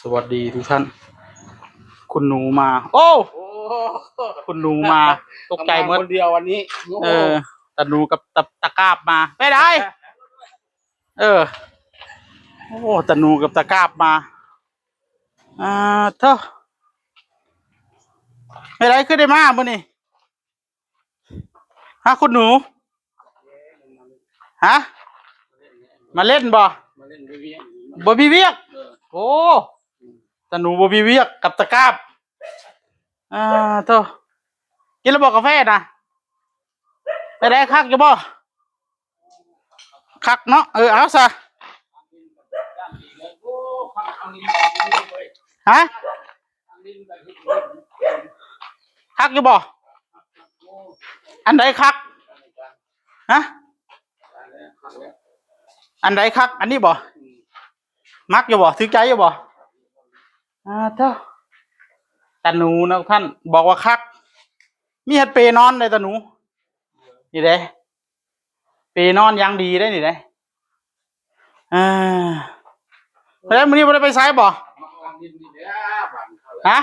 สวัสดีทุกท่านคุณหนูมา โอ้คุณหนูมาตกใจเมื่อคนเดียววันนี้ตะหนูกับตะกราบมาไม่ได้โอ้ตะหนูกับตะกราบมาเท่าไม่ได้ขึ้นได้มาบ่นี่ฮะคุณหนูฮะมาเล่นบ่บ่มีเวียกโอ้ตะหนูบ่มีเวียกกับตะกราบเท่ากินแล้วบอกกาแฟนะไม่ได้คักจะบ่คักเนาะเอาซะฮะคักอยู่บ่อันใดคักฮะอันใดคักอันนี้บ่มักอยู่บ่ถือใจอยู่บ่เท่าตาหนูนะท่านบอกว่าคักมีเฮ็ดเปนอนเลยตาหนูนี่เด้เปนอนยังดีได้นี่เด้แล้วมื้อนี้บ่ได้ไปไสบ่ฮะ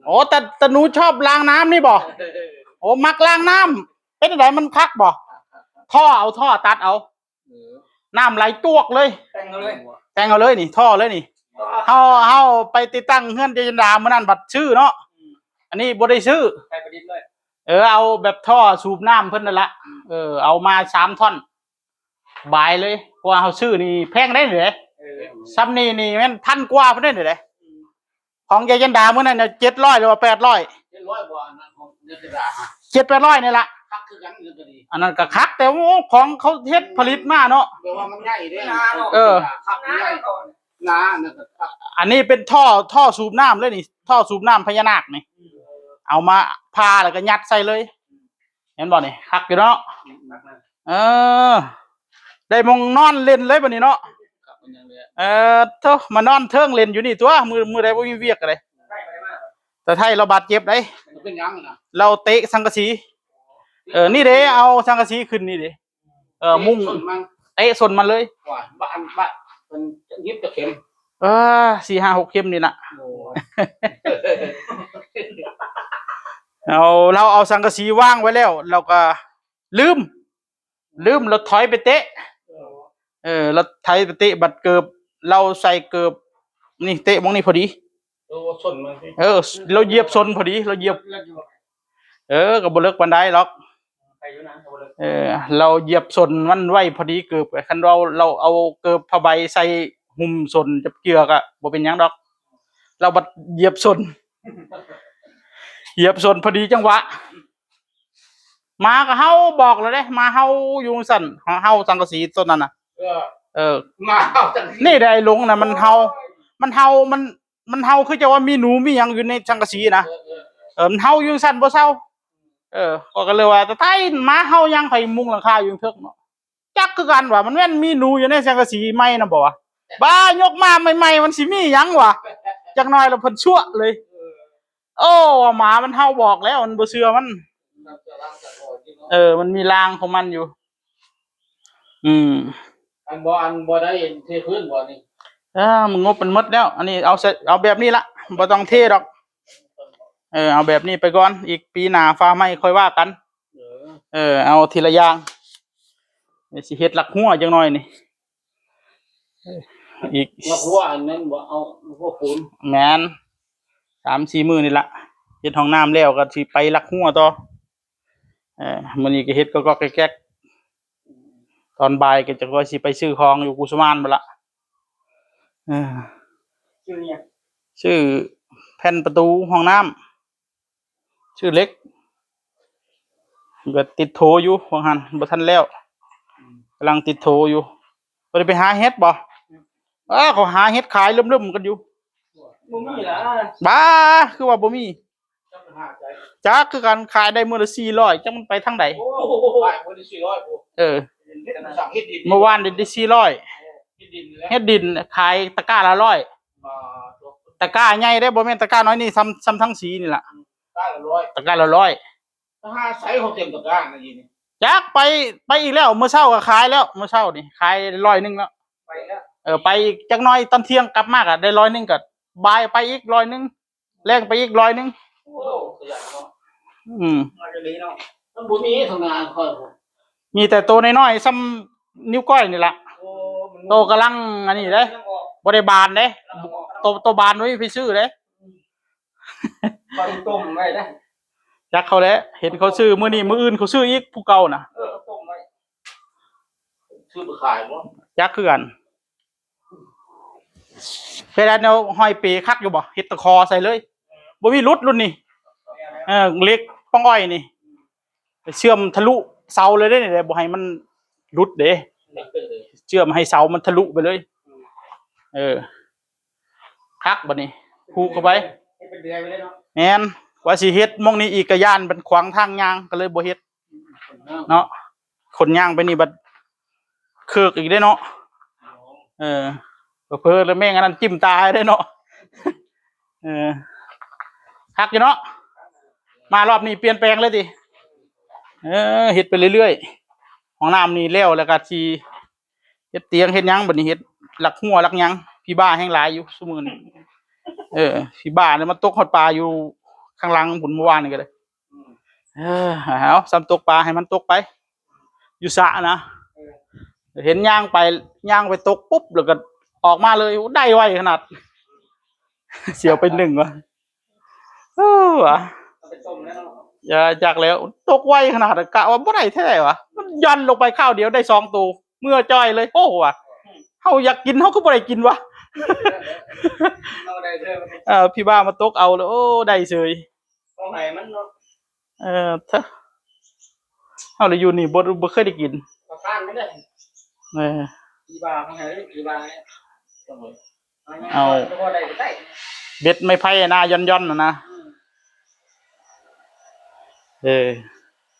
โอ้แต่ตาหนูชอบล้างน้ำนี่บ่โอ้มักล้างน้ำเป็นจังไดมันคักบ่ท่อตัดเอาน้ำไหลจวกเลยแต่งเอาเลยนี่ท่อเลยนี่เฮาไปติดตั้งเฮือนเจยันดามื้อนั้นบัดชื่อเนาะอันนี้บ่ได้ชื่อใส่ประดิษฐ์เลยเอาแบบท่อสูบน้ำเพิ่นนั่นละเอามา3ท่อนบายเลยเพราะว่าเฮาซื้อนี่แพงได้เด้ซ้ำนี่แม่นพันกว่าเพิ่นได้เด้ของเจยันดามื้อนั้นน่ะ700หรือว่า800 700บ่อันนั้นของเจยันดา700-800นี่ล่ะคักคือกันคือก็ดีอันนั้นก็คักแต่ว่าของเขาเฮ็ดผลิตมาเนาะแปลว่ามันใหญ่เด้คักใหญ่นาอันนี้เป็นท่อสูบน้ำเลยนี่ท่อสูบน้ำพญานาคนี่เอามาพาแล้วก็ยัดใส่เลยเห็นบ่นี่คักอยู่เนาะได้มองนอนเล่นเลยบัดนี้เนาะเท่ามานอนเทิงเล่นอยู่นี่ตัวมือใดบ่มีเวียกอะไรแต่ไทยเราบาดเจ็บได้เป็นหยังน่ะเราเตะสังกะสีนี่เด้เอาสังกะสีขึ้นนี่เด้มุ่งเตะส่วนมันเลยบ้านมันยิบจะเข็ม4-5-6เข็มนี่น่ะเราเอาสังกะสีวางไว้แล้วเราก็ลืมเราถอยไปเตะเราถอยไปเตะบัดเกิบเราใส่เกิบนี่เตะมองนี่พอดีส้นมันเราเหยียบส้นพอดีเราเหยียบก็บ่เลิกปานใดหรอกเราเหยียบส้นมันไว้พอดีเกิบคันเราเอาเกิบผ้าใบใส่หุ้มส้นจับเกือกอ่ะบ่เป็นหยังดอกเราบัดเหยียบส้นพอดีจังหวะมาก็เฮาบอกแล้วเด้มาเฮาอยู่สั่นเฮาสังกะสีต้นนั้นน่ะมาเฮาจังนี่ได้ลงน่ะมันเฮาคือจะว่ามีหนูมีหยังอยู่ในสังกะสีนะมันเฮาอยู่สั่นบ่เซาก็เลยว่าแต่ไทยมาเฮายังไปมุงหลังคาอยู่เทิงเนาะจักคือกันว่ามันแม่นมีหนูอยู่ในสังกะสีใหม่น่ะบ่วะบ้ายกมาใหม่ๆมันสิมีหยังวะจักหน่อยแล้วเพิ่นชั่วเลยหมามันเฮาบอกแล้วมันบ่เชื่อมันมันมีรางของมันอยู่อันบ่ได้เทพื้นบ่นี่มันงบมันหมดแล้วอันนี้เอาแบบนี้ละบ่ต้องเทดอกเอาแบบนี้ไปก่อนอีกปีหน้าฟ้าใหม่ค่อยว่ากันเอาทีละอย่างสิเฮ็ดหลักหัวจังหน่อยนี่อีกหลักหัวอันนั้นบ่เอาหัวปูนแม่น 3-4 มื้อนี่ล่ะเฮ็ดห้องน้ำแล้วก็สิไปหลักหัวต่อมื้อนี้ก็เฮ็ดก็แก๊กตอนบ่ายก็จะว่าสิไปซื้อของอยู่กุสุมานพุ่นล่ะชื่อเนี่ยชื่อแผ่นประตูห้องน้ำชื่อเล็กก็ติดโถอยู่ว่าหั่นบ่ทันแล้วกำลังติดโถอยู่บ่ได้ไปหาเฮ็ดบ่เขาหาเฮ็ดขายลืมๆกันอยู่บ่มีล่ะบ้าคือว่าบ่มีจักคือกันขายได้มื้อละ400จักมันไปทางใดโอ้ขายมื้อละ400สั่งเฮ็ดดินเมื่อวานได้400เฮ็ดดินขายตะกร้าละ100ตะกร้าใหญ่ได้บ่แม่นตะกร้าน้อยนี่ซ้ำทั้งสีนี่ล่ะตะกร้าละ100ถ้าใส่เขาเต็มตะกร้านะยีนี่จักไปอีกแล้วเมื่อเช้าก็ขายแล้วเมื่อเช้านี่ขาย100นึงแล้วไปแล้วไปจักหน่อยตอนเที่ยงกลับมาก็ได้100นึงก็ บายไปอีก100แรงไปอีก100โอ้ขยันเนาะมาจะดีเนาะมันบุญนี้ทำงานค่อยมีแต่ตัวน้อยๆซ้ำนิ้วก้อยนี่แหละโตกำลังอันนี้เลยบริบาลเลยโตบานไว้พี่ซื้อเลยปลาต้มไว้นะจักเขาแล้วเห็นเขาซื้อมื้อนี้มื้ออื่นเขาซื้ออีกผู้เก่าน่ะต้มไว้ซื้อไปขายมั้งจักคือกันเพดานแนวห้อยปีคักอยู่บ่เฮ็ดตะคอใส่เลยบ่มีรุดรุ่นนี้เล็กป้องอ้อยนี่เชื่อมทะลุเสาเลยได้นี่บ่ให้มันรุดเด้เชื่อมให้เสามันทะลุไปเลยคักบัดนี้ผูกเข้าไปเป็นเดือยไปเลยเนาะแม่นว่าสิเฮ็ดมองนี้อีกก็ย่านเป็นขวางทางย่างก็เลยบ่เฮ็ดเนาะคนย่างไปนี่บัดเคิกอีกได้เนาะเพิ่นแล้วแม่งอันนั้นจิ้มตาได้เนาะคักอยู่เนาะมารอบนี้เปลี่ยนแปลงเลยดิเฮ็ดไปเรื่อยๆห้องน้ำนี่แล้วก็สิเฮ็ดเตียงเฮ็ดหยังบัดนี้เฮ็ดหลักหัวหลักหยังพี่บ้าแห่งหลายอยู่ซุมื้อนี้พี่บ้าเนี่ยมันตกฮอดปลาอยู่ข้างหลังพุ่นเมื่อวานนี่ก็เลยเอาซ้ำตกปลาให้มันตกไปอยู่สระนะเห็นย่างไปตกปุ๊บแล้วก็ออกมาเลยได้ไวขนาดเสียวไป1วะอย่าจากแล้วตกไวขนาดกะว่าบ่ได้แท้วะมันยันลงไปข้าวเดียวได้2ตัวเมื่อจ้อยเลยโอ้ว่ะเฮาอยากกินเฮาก็บ่ได้กินวะพี่บ้ามาตกเอาแล้วโอ้ได้เฉยต้องให้มันเนาะถ้าเฮาเลยอยู่นี่บ่เคยได้กินก็ทานไม่ได้พี่บ้าของให้พี่บ้าเนี่ยเอาเบ็ดไม่ไผ่นาย่อนๆนะ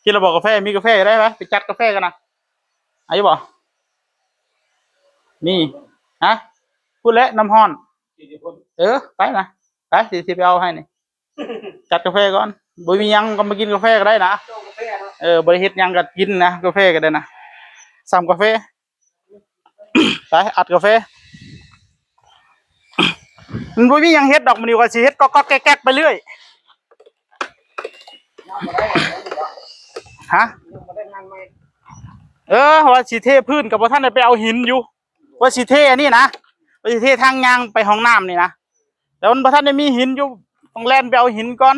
กินเราบอกกาแฟมีกาแฟได้ไหมไปจัดกาแฟกันนะไอ้บ่นี่ฮะพูดแล้วน้ำฮ้อนไปนะไปสิไปเอาให้นี่จัดกาแฟก่อนบ่มียังก็มากินกาแฟก็ได้นะบริเฮ็ดยังก็กินนะกาแฟก็ได้นะสั่งกาแฟไปอัดกาแฟมันบ่มียังเฮ็ดดอกมันอยู่กับสิเฮ็ดก็แก๊กไปเรื่อยฮะว่าสิเทพื้นกับบ่ท่านได้ไปเอาหินอยู่ว่าสิเทอันนี้นะว่าสิเททางยางไปห้องน้ำนี่นะแต่มันบ่ท่านได้มีหินอยู่ต้องแล่นไปเอาหินก่อน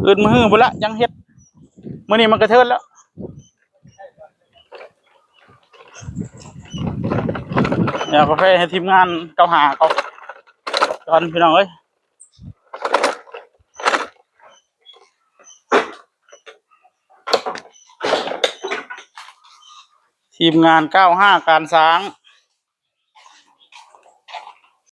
อื่นมือพุ่นละยังเฮ็ดมื้อนี้มันกระเทินแล้วเอากาแฟให้ทีมงานเกาหาเขาตอนพี่น้องเอ้ยทีมงาน95การสร้าง